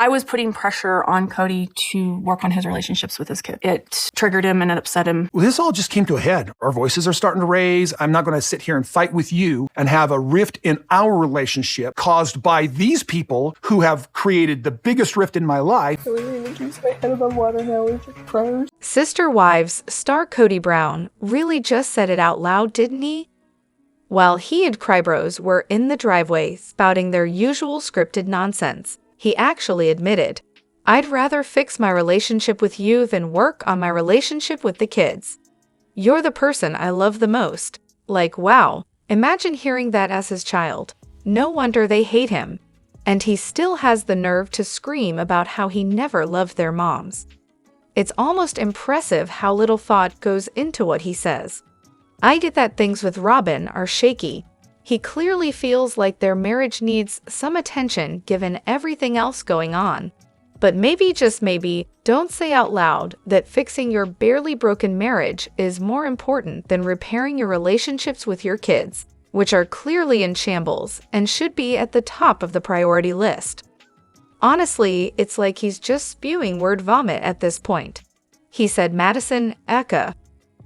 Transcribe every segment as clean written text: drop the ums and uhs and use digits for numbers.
I was putting pressure on Kody to work on his relationships with his kid. It triggered him and it upset him. Well, this all just came to a head. Our voices are starting to raise. I'm not going to sit here and fight with you and have a rift in our relationship caused by these people who have created the biggest rift in my life. Keeps my head above water now with your prayers. Sister Wives star Kody Brown really just said it out loud, didn't he? While he and Crybros were in the driveway spouting their usual scripted nonsense, he actually admitted, "I'd rather fix my relationship with you than work on my relationship with the kids. You're the person I love the most." Like, wow, imagine hearing that as his child. No wonder they hate him. And he still has the nerve to scream about how he never loved their moms. It's almost impressive how little thought goes into what he says. I get that things with Robyn are shaky. He clearly feels like their marriage needs some attention given everything else going on. But maybe, just maybe, don't say out loud that fixing your barely broken marriage is more important than repairing your relationships with your kids, which are clearly in shambles and should be at the top of the priority list. Honestly, it's like he's just spewing word vomit at this point. He said Madison Eka,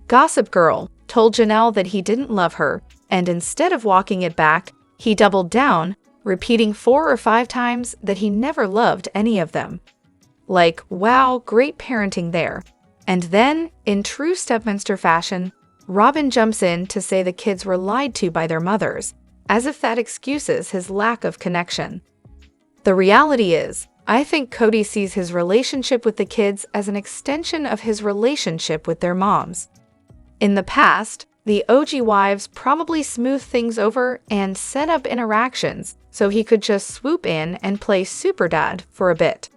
Gossip Girl, told Janelle that he didn't love her, and instead of walking it back, he doubled down, repeating 4 or 5 times that he never loved any of them. Like, wow, great parenting there. And then, in true stepmonster fashion, Robyn jumps in to say the kids were lied to by their mothers, as if that excuses his lack of connection. The reality is, I think Kody sees his relationship with the kids as an extension of his relationship with their moms. In the past, the OG wives probably smoothed things over and set up interactions so he could just swoop in and play superdad for a bit.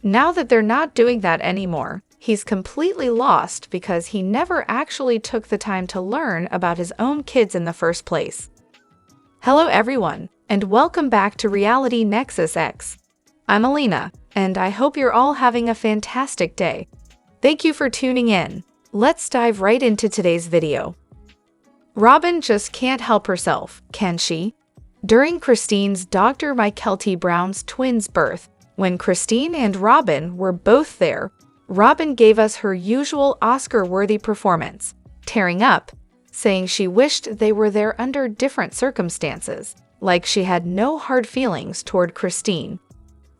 Now that they're not doing that anymore, he's completely lost because he never actually took the time to learn about his own kids in the first place. Hello everyone, and welcome back to Reality Nexus X. I'm Elena, and I hope you're all having a fantastic day. Thank you for tuning in. Let's dive right into today's video. Robyn just can't help herself, can she? During Christine's Dr. Kody Brown's twins' birth, when Christine and Robyn were both there, Robyn gave us her usual Oscar-worthy performance, tearing up, saying she wished they were there under different circumstances, like she had no hard feelings toward Christine.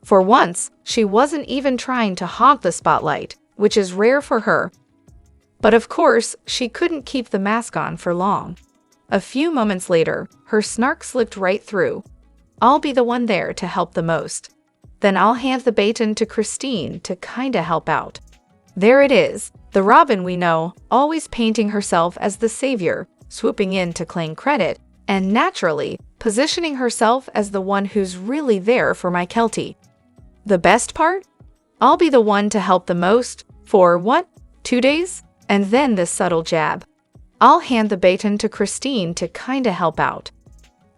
For once, she wasn't even trying to hog the spotlight, which is rare for her. But of course, she couldn't keep the mask on for long. A few moments later, her snark slipped right through. "I'll be the one there to help the most. Then I'll hand the baton to Christine to kinda help out." There it is, the Robyn we know, always painting herself as the savior, swooping in to claim credit, and naturally, positioning herself as the one who's really there for Kody. The best part? I'll be the one to help the most, for what? 2 days? And then this subtle jab. I'll hand the baton to Christine to kinda help out.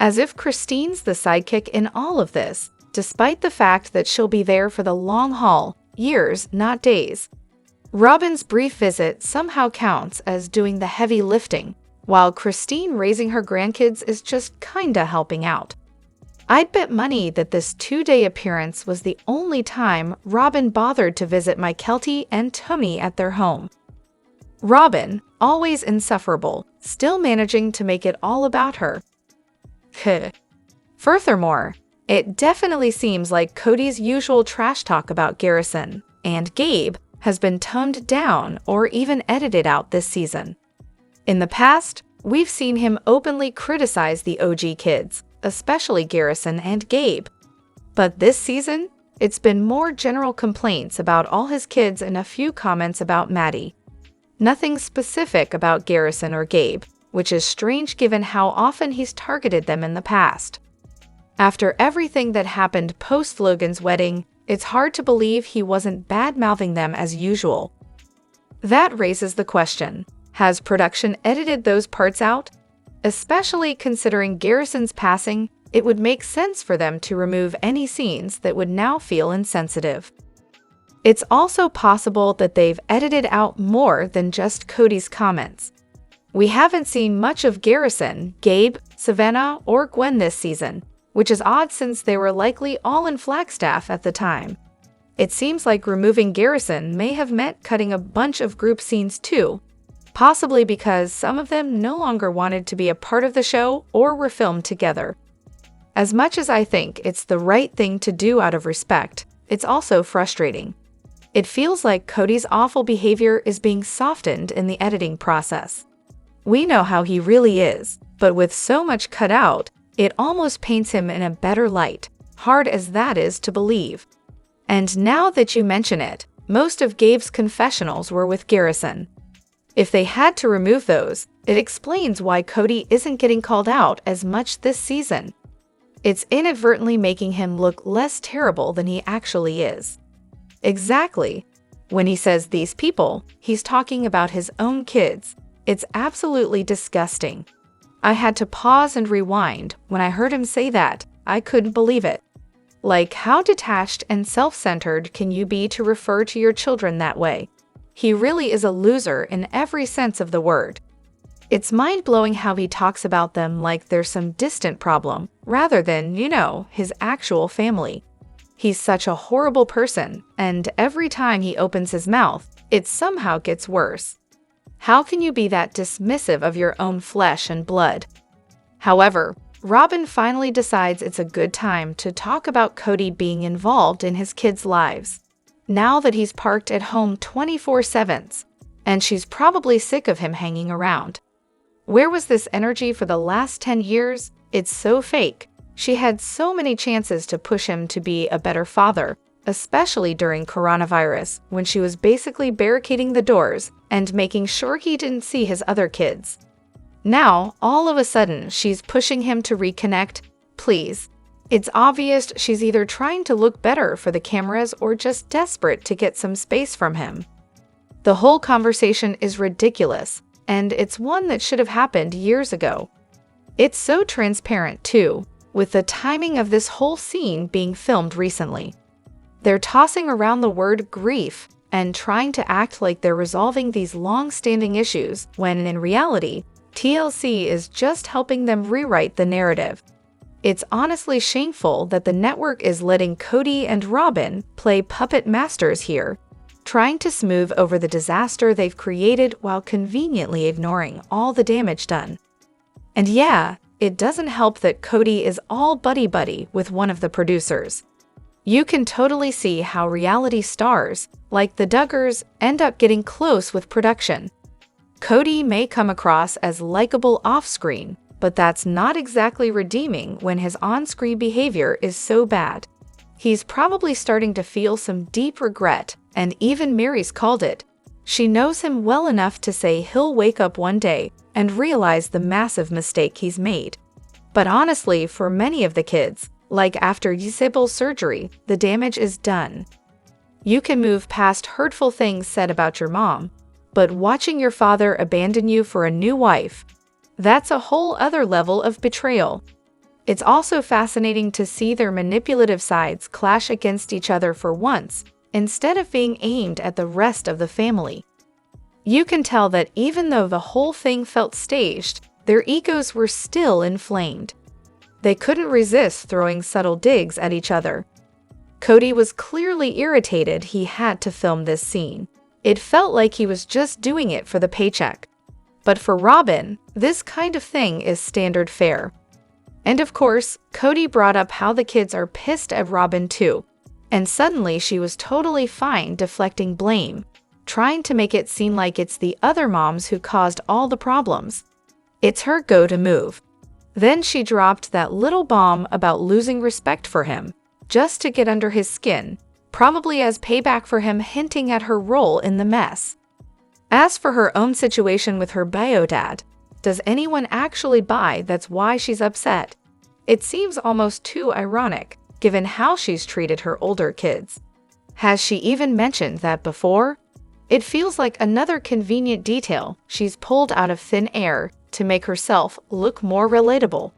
As if Christine's the sidekick in all of this, despite the fact that she'll be there for the long haul, years, not days. Robyn's brief visit somehow counts as doing the heavy lifting, while Christine raising her grandkids is just kinda helping out. I'd bet money that this 2-day appearance was the only time Robyn bothered to visit Kody and Tommy at their home. Robyn, always insufferable, still managing to make it all about her. Furthermore, it definitely seems like Kody's usual trash talk about Garrison and Gabe has been toned down or even edited out this season. In the past, we've seen him openly criticize the OG kids, especially Garrison and Gabe. But this season, it's been more general complaints about all his kids and a few comments about Maddie. Nothing specific about Garrison or Gabe, which is strange given how often he's targeted them in the past. After everything that happened post-Logan's wedding, it's hard to believe he wasn't bad-mouthing them as usual. That raises the question, has production edited those parts out? Especially considering Garrison's passing, it would make sense for them to remove any scenes that would now feel insensitive. It's also possible that they've edited out more than just Kody's comments. We haven't seen much of Garrison, Gabe, Savannah, or Gwen this season, which is odd since they were likely all in Flagstaff at the time, It seems like removing Garrison may have meant cutting a bunch of group scenes too, possibly because some of them no longer wanted to be a part of the show or were filmed together. As much as I think it's the right thing to do out of respect, it's also frustrating. It feels like Kody's awful behavior is being softened in the editing process. We know how he really is, but with so much cut out, it almost paints him in a better light, hard as that is to believe. And now that you mention it, most of Gabe's confessionals were with Garrison. If they had to remove those, it explains why Kody isn't getting called out as much this season. It's inadvertently making him look less terrible than he actually is. Exactly. When he says these people, he's talking about his own kids. It's absolutely disgusting. I had to pause and rewind when I heard him say that. I couldn't believe it. Like, how detached and self-centered can you be to refer to your children that way? He really is a loser in every sense of the word. It's mind-blowing how he talks about them like they're some distant problem, rather than, his actual family. He's such a horrible person, and every time he opens his mouth, it somehow gets worse. How can you be that dismissive of your own flesh and blood? However, Robyn finally decides it's a good time to talk about Kody being involved in his kids' lives. Now that he's parked at home 24/7, and she's probably sick of him hanging around. Where was this energy for the last 10 years? It's so fake. She had so many chances to push him to be a better father, especially during coronavirus, when she was basically barricading the doors and making sure he didn't see his other kids. Now, all of a sudden, she's pushing him to reconnect. Please. It's obvious she's either trying to look better for the cameras or just desperate to get some space from him. The whole conversation is ridiculous, and it's one that should have happened years ago. It's so transparent, too, with the timing of this whole scene being filmed recently. They're tossing around the word grief and trying to act like they're resolving these long-standing issues when, in reality, TLC is just helping them rewrite the narrative. It's honestly shameful that the network is letting Kody and Robyn play puppet masters here, trying to smooth over the disaster they've created while conveniently ignoring all the damage done. And yeah, it doesn't help that Kody is all buddy-buddy with one of the producers. You can totally see how reality stars, like the Duggars, end up getting close with production. Kody may come across as likable off-screen, but that's not exactly redeeming when his on-screen behavior is so bad. He's probably starting to feel some deep regret, and even Meri's called it. She knows him well enough to say he'll wake up one day and realize the massive mistake he's made. But honestly, for many of the kids, like after Ysabel's surgery, the damage is done. You can move past hurtful things said about your mom, but watching your father abandon you for a new wife, that's a whole other level of betrayal. It's also fascinating to see their manipulative sides clash against each other for once, instead of being aimed at the rest of the family. You can tell that even though the whole thing felt staged, their egos were still inflamed. They couldn't resist throwing subtle digs at each other. Kody was clearly irritated he had to film this scene. It felt like he was just doing it for the paycheck. But for Robyn, this kind of thing is standard fare. And of course, Kody brought up how the kids are pissed at Robyn too. And suddenly she was totally fine deflecting blame, trying to make it seem like it's the other moms who caused all the problems. It's her go-to move. Then she dropped that little bomb about losing respect for him, just to get under his skin, probably as payback for him hinting at her role in the mess. As for her own situation with her bio dad, does anyone actually buy that's why she's upset? It seems almost too ironic, given how she's treated her older kids. Has she even mentioned that before? It feels like another convenient detail she's pulled out of thin air to make herself look more relatable.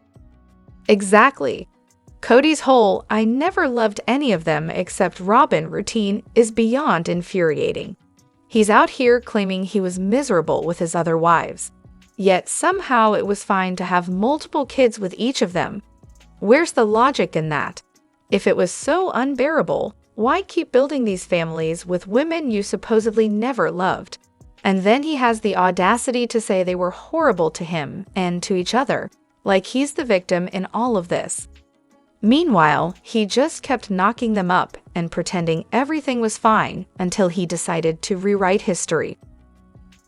Exactly. Kody's whole "I never loved any of them except Robyn" routine is beyond infuriating. He's out here claiming he was miserable with his other wives. Yet somehow it was fine to have multiple kids with each of them. Where's the logic in that? If it was so unbearable, why keep building these families with women you supposedly never loved? And then he has the audacity to say they were horrible to him and to each other, like he's the victim in all of this. Meanwhile, he just kept knocking them up and pretending everything was fine until he decided to rewrite history.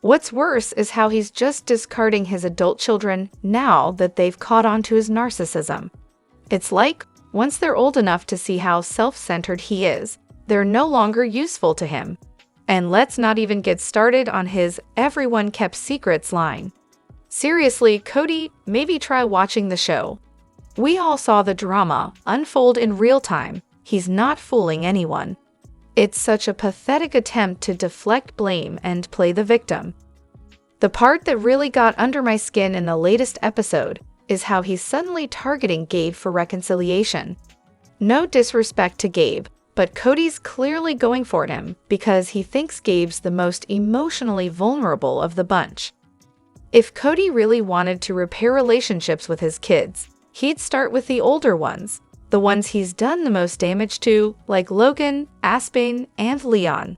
What's worse is how he's just discarding his adult children now that they've caught on to his narcissism. It's like, once they're old enough to see how self-centered he is, they're no longer useful to him. And let's not even get started on his "everyone kept secrets" line. Seriously, Kody, maybe try watching the show. We all saw the drama unfold in real time. He's not fooling anyone. It's such a pathetic attempt to deflect blame and play the victim. The part that really got under my skin in the latest episode is how he's suddenly targeting Gabe for reconciliation. No disrespect to Gabe, but Kody's clearly going for him because he thinks Gabe's the most emotionally vulnerable of the bunch. If Kody really wanted to repair relationships with his kids, he'd start with the older ones, the ones he's done the most damage to, like Logan, Aspen, and Leon.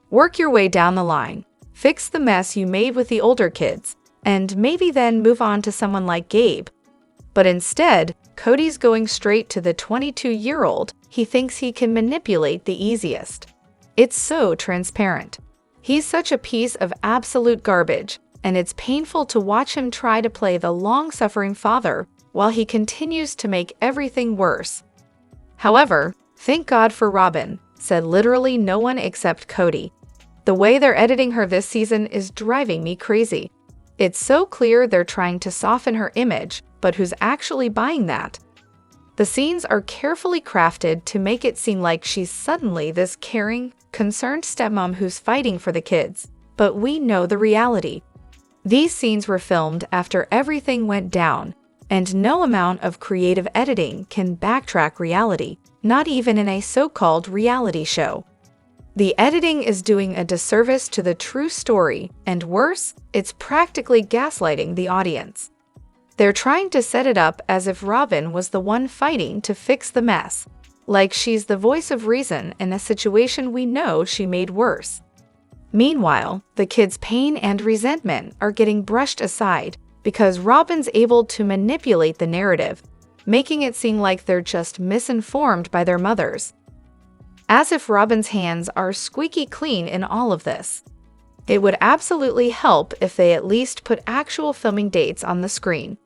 Work your way down the line, fix the mess you made with the older kids, and maybe then move on to someone like Gabe. But instead, Kody's going straight to the 22-year-old he thinks he can manipulate the easiest. It's so transparent. He's such a piece of absolute garbage, and it's painful to watch him try to play the long-suffering father while he continues to make everything worse. However, thank God for Robyn, said literally no one except Kody. The way they're editing her this season is driving me crazy. It's so clear they're trying to soften her image, but who's actually buying that? The scenes are carefully crafted to make it seem like she's suddenly this caring, concerned stepmom who's fighting for the kids, but we know the reality. These scenes were filmed after everything went down, and no amount of creative editing can backtrack reality, not even in a so-called reality show. The editing is doing a disservice to the true story, and worse, it's practically gaslighting the audience. They're trying to set it up as if Robyn was the one fighting to fix the mess, like she's the voice of reason in a situation we know she made worse. Meanwhile, the kids' pain and resentment are getting brushed aside because Robyn's able to manipulate the narrative, making it seem like they're just misinformed by their mothers. As if Robyn's hands are squeaky clean in all of this. It would absolutely help if they at least put actual filming dates on the screen.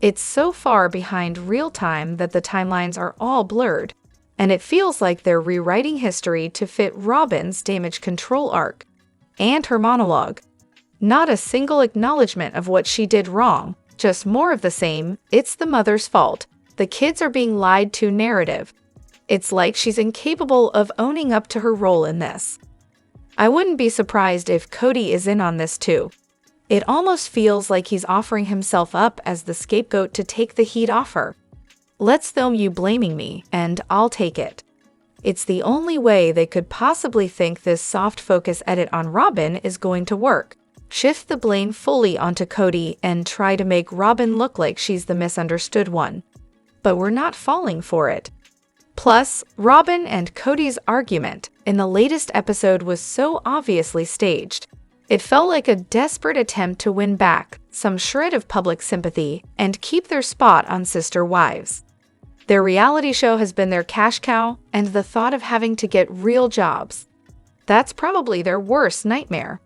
It's so far behind real time that the timelines are all blurred, and it feels like they're rewriting history to fit Robyn's damage control arc and her monologue. Not a single acknowledgement of what she did wrong, just more of the same, it's the mother's fault, the kids are being lied to narrative. It's like she's incapable of owning up to her role in this. I wouldn't be surprised if Kody is in on this too. It almost feels like he's offering himself up as the scapegoat to take the heat off her. Let's film you blaming me, and I'll take it. It's the only way they could possibly think this soft focus edit on Robyn is going to work. Shift the blame fully onto Kody and try to make Robyn look like she's the misunderstood one. But we're not falling for it. Plus, Robyn and Kody's argument in the latest episode was so obviously staged. It felt like a desperate attempt to win back some shred of public sympathy and keep their spot on Sister Wives. Their reality show has been their cash cow, and the thought of having to get real jobs. That's probably their worst nightmare.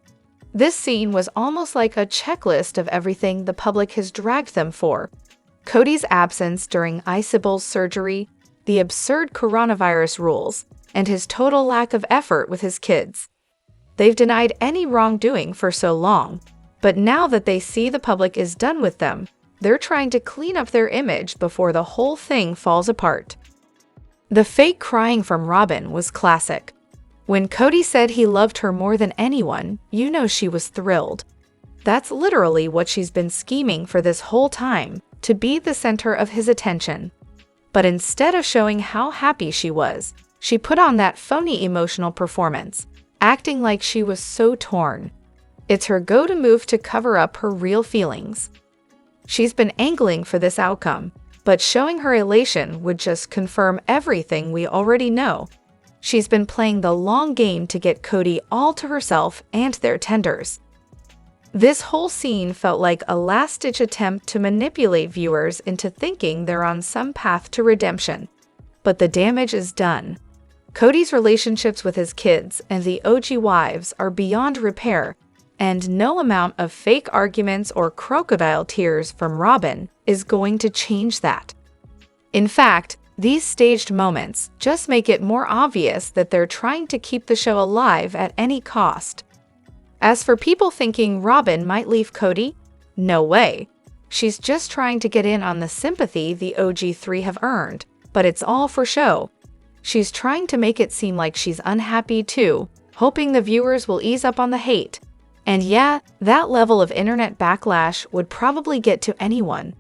This scene was almost like a checklist of everything the public has dragged them for. Kody's absence during Isabel's surgery, the absurd coronavirus rules, and his total lack of effort with his kids. They've denied any wrongdoing for so long, but now that they see the public is done with them, they're trying to clean up their image before the whole thing falls apart. The fake crying from Robyn was classic. When Kody said he loved her more than anyone, you know she was thrilled. That's literally what she's been scheming for this whole time, to be the center of his attention. But instead of showing how happy she was, she put on that phony emotional performance, acting like she was so torn. It's her go-to move to cover up her real feelings. She's been angling for this outcome, but showing her elation would just confirm everything we already know. She's been playing the long game to get Kody all to herself and their tenders. This whole scene felt like a last-ditch attempt to manipulate viewers into thinking they're on some path to redemption. But the damage is done. Kody's relationships with his kids and the OG wives are beyond repair, and no amount of fake arguments or crocodile tears from Robyn is going to change that. In fact, these staged moments just make it more obvious that they're trying to keep the show alive at any cost. As for people thinking Robyn might leave Kody, no way. She's just trying to get in on the sympathy the OG3 have earned, but it's all for show. She's trying to make it seem like she's unhappy too, hoping the viewers will ease up on the hate. And yeah, that level of internet backlash would probably get to anyone.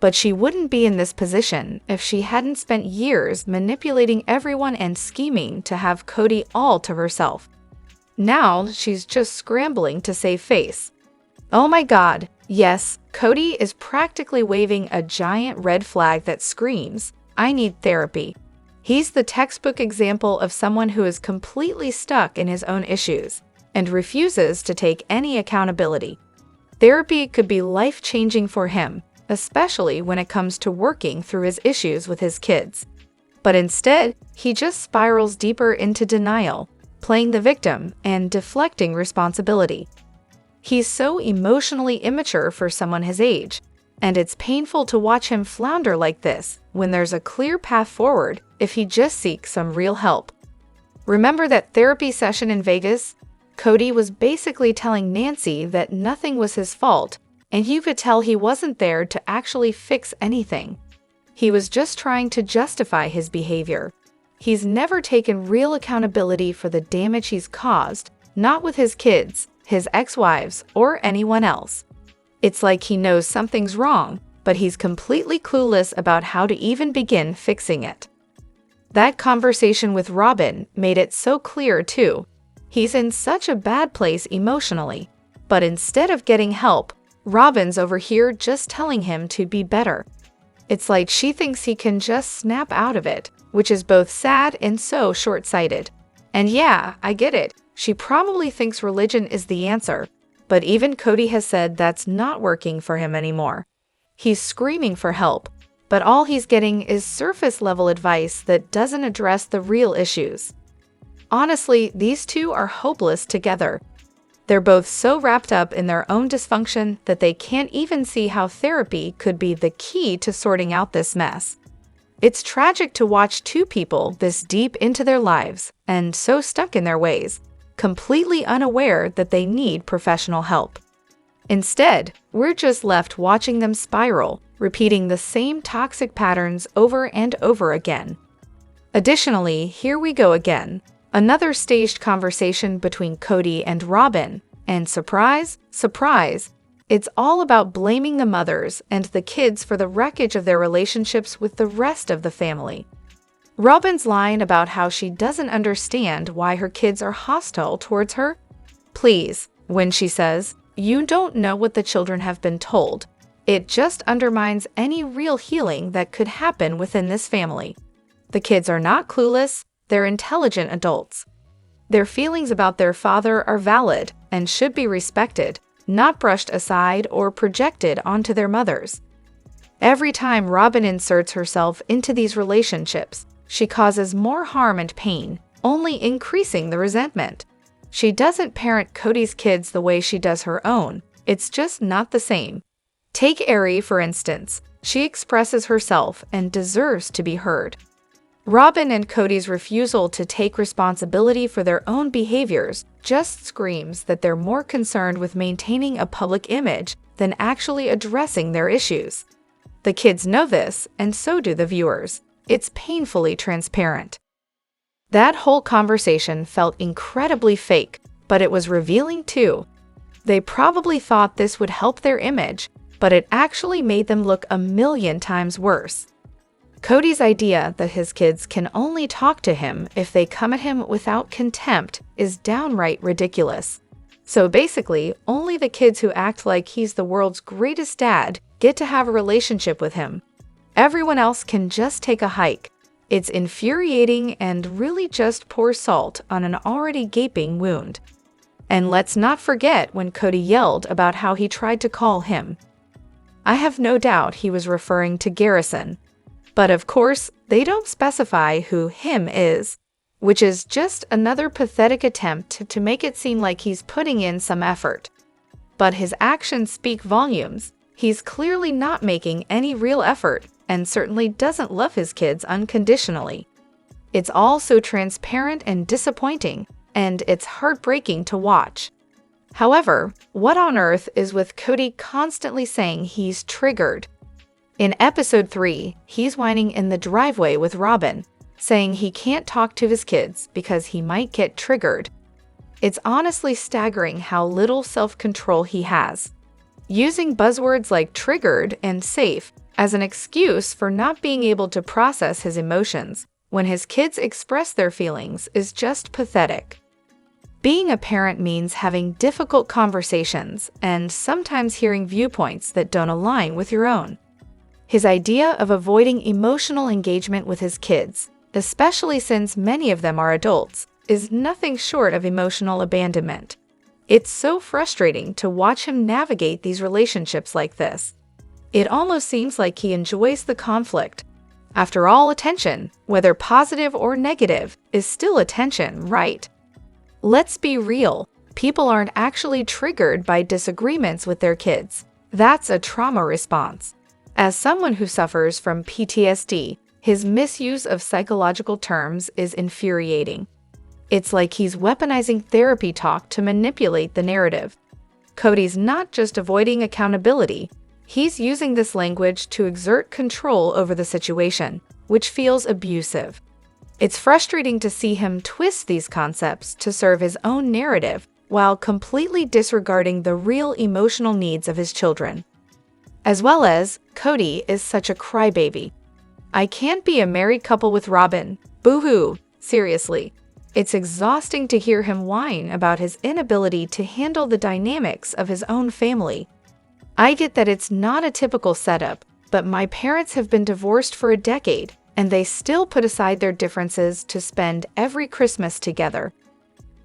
But she wouldn't be in this position if she hadn't spent years manipulating everyone and scheming to have Kody all to herself. Now she's just scrambling to save face. Oh my god, yes, Kody is practically waving a giant red flag that screams, "I need therapy." He's the textbook example of someone who is completely stuck in his own issues and refuses to take any accountability. Therapy could be life-changing for him, especially when it comes to working through his issues with his kids. But instead, he just spirals deeper into denial, playing the victim and deflecting responsibility. He's so emotionally immature for someone his age, and it's painful to watch him flounder like this when there's a clear path forward if he just seeks some real help. Remember that therapy session in Vegas? Kody was basically telling Nancy that nothing was his fault, and you could tell he wasn't there to actually fix anything. He was just trying to justify his behavior. He's never taken real accountability for the damage he's caused, not with his kids, his ex-wives, or anyone else. It's like he knows something's wrong, but he's completely clueless about how to even begin fixing it. That conversation with Robyn made it so clear too. He's in such a bad place emotionally, but instead of getting help, Robyn's over here just telling him to be better. It's like she thinks he can just snap out of it, which is both sad and so short-sighted. And yeah, I get it. She probably thinks religion is the answer, but even Kody has said that's not working for him anymore. He's screaming for help, but all he's getting is surface-level advice that doesn't address the real issues. Honestly, these two are hopeless together. They're both so wrapped up in their own dysfunction that they can't even see how therapy could be the key to sorting out this mess. It's tragic to watch two people this deep into their lives and so stuck in their ways, completely unaware that they need professional help. Instead, we're just left watching them spiral, repeating the same toxic patterns over and over again. Additionally, here we go again. Another staged conversation between Kody and Robyn, and surprise, surprise, it's all about blaming the mothers and the kids for the wreckage of their relationships with the rest of the family. Robyn's line about how she doesn't understand why her kids are hostile towards her? Please, when she says, "You don't know what the children have been told," it just undermines any real healing that could happen within this family. The kids are not clueless, they're intelligent adults. Their feelings about their father are valid and should be respected, not brushed aside or projected onto their mothers. Every time Robyn inserts herself into these relationships, she causes more harm and pain, only increasing the resentment. She doesn't parent Kody's kids the way she does her own. It's just not the same. Take Meri, for instance. She expresses herself and deserves to be heard. Robyn and Kody's refusal to take responsibility for their own behaviors just screams that they're more concerned with maintaining a public image than actually addressing their issues. The kids know this, and so do the viewers. It's painfully transparent. That whole conversation felt incredibly fake, but it was revealing too. They probably thought this would help their image, but it actually made them look 1,000,000 times worse. Kody's idea that his kids can only talk to him if they come at him without contempt is downright ridiculous. So basically, only the kids who act like he's the world's greatest dad get to have a relationship with him. Everyone else can just take a hike. It's infuriating and really just pours salt on an already gaping wound. And let's not forget when Kody yelled about how he tried to call him. I have no doubt he was referring to Garrison. But of course, they don't specify who him is, which is just another pathetic attempt to make it seem like he's putting in some effort. But his actions speak volumes. He's clearly not making any real effort and certainly doesn't love his kids unconditionally. It's all so transparent and disappointing, and it's heartbreaking to watch. However, what on earth is with Kody constantly saying he's triggered? In episode 3, he's whining in the driveway with Robyn, saying he can't talk to his kids because he might get triggered. It's honestly staggering how little self-control he has. Using buzzwords like triggered and safe as an excuse for not being able to process his emotions when his kids express their feelings is just pathetic. Being a parent means having difficult conversations and sometimes hearing viewpoints that don't align with your own. His idea of avoiding emotional engagement with his kids, especially since many of them are adults, is nothing short of emotional abandonment. It's so frustrating to watch him navigate these relationships like this. It almost seems like he enjoys the conflict. After all, attention, whether positive or negative, is still attention, right? Let's be real. People aren't actually triggered by disagreements with their kids. That's a trauma response. As someone who suffers from PTSD, his misuse of psychological terms is infuriating. It's like he's weaponizing therapy talk to manipulate the narrative. Kody's not just avoiding accountability, he's using this language to exert control over the situation, which feels abusive. It's frustrating to see him twist these concepts to serve his own narrative while completely disregarding the real emotional needs of his children. As well as, Kody is such a crybaby. I can't be a married couple with Robyn. Boo-hoo. Seriously. It's exhausting to hear him whine about his inability to handle the dynamics of his own family. I get that it's not a typical setup, but my parents have been divorced for a decade, and they still put aside their differences to spend every Christmas together.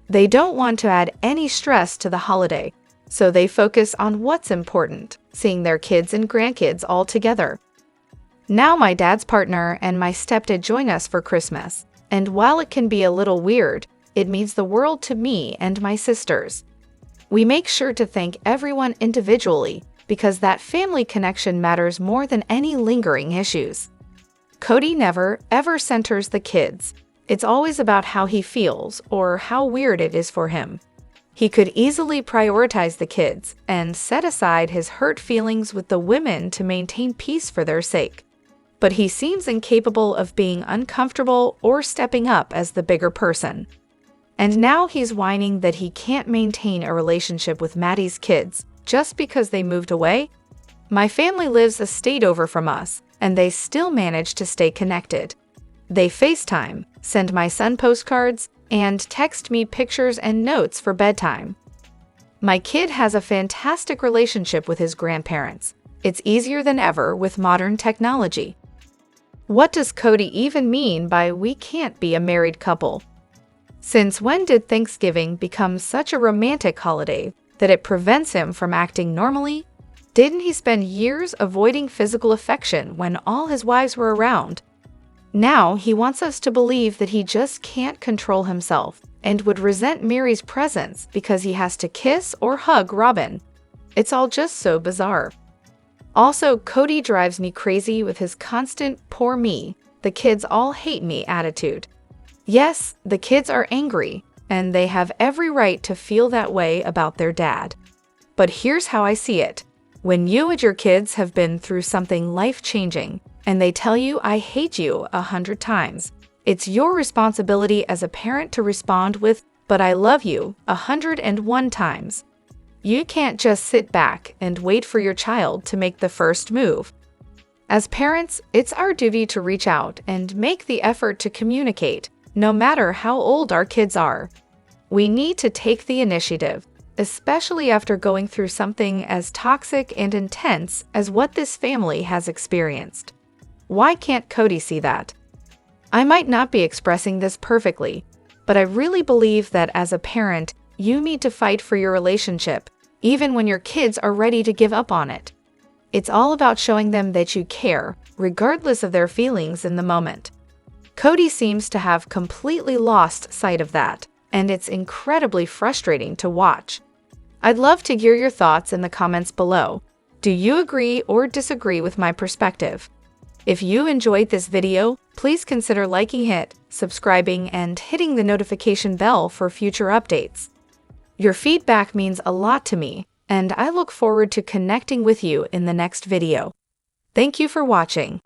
They don't want to add any stress to the holiday, so they focus on what's important, seeing their kids and grandkids all together. Now my dad's partner and my stepdad join us for Christmas, and while it can be a little weird, it means the world to me and my sisters. We make sure to thank everyone individually because that family connection matters more than any lingering issues. Kody never, ever centers the kids. It's always about how he feels or how weird it is for him. He could easily prioritize the kids and set aside his hurt feelings with the women to maintain peace for their sake. But he seems incapable of being uncomfortable or stepping up as the bigger person. And now he's whining that he can't maintain a relationship with Maddie's kids just because they moved away. My family lives a state over from us, and they still manage to stay connected. They FaceTime, send my son postcards, and text me pictures and notes for bedtime. My kid has a fantastic relationship with his grandparents. It's easier than ever with modern technology. What does Kody even mean by we can't be a married couple? Since when did Thanksgiving become such a romantic holiday that it prevents him from acting normally? Didn't he spend years avoiding physical affection when all his wives were around? Now he wants us to believe that he just can't control himself and would resent Meri's presence because he has to kiss or hug Robyn. It's all just so bizarre. Also, Kody drives me crazy with his constant "poor me, the kids all hate me" attitude. Yes, the kids are angry, and they have every right to feel that way about their dad. But here's how I see it. When you and your kids have been through something life-changing, and they tell you "I hate you" 100 times, it's your responsibility as a parent to respond with "but I love you" 101 times. You can't just sit back and wait for your child to make the first move. As parents, it's our duty to reach out and make the effort to communicate, no matter how old our kids are. We need to take the initiative, especially after going through something as toxic and intense as what this family has experienced. Why can't Kody see that? I might not be expressing this perfectly, but I really believe that as a parent, you need to fight for your relationship, even when your kids are ready to give up on it. It's all about showing them that you care, regardless of their feelings in the moment. Kody seems to have completely lost sight of that, and it's incredibly frustrating to watch. I'd love to hear your thoughts in the comments below. Do you agree or disagree with my perspective? If you enjoyed this video, please consider liking it, subscribing, and hitting the notification bell for future updates. Your feedback means a lot to me, and I look forward to connecting with you in the next video. Thank you for watching.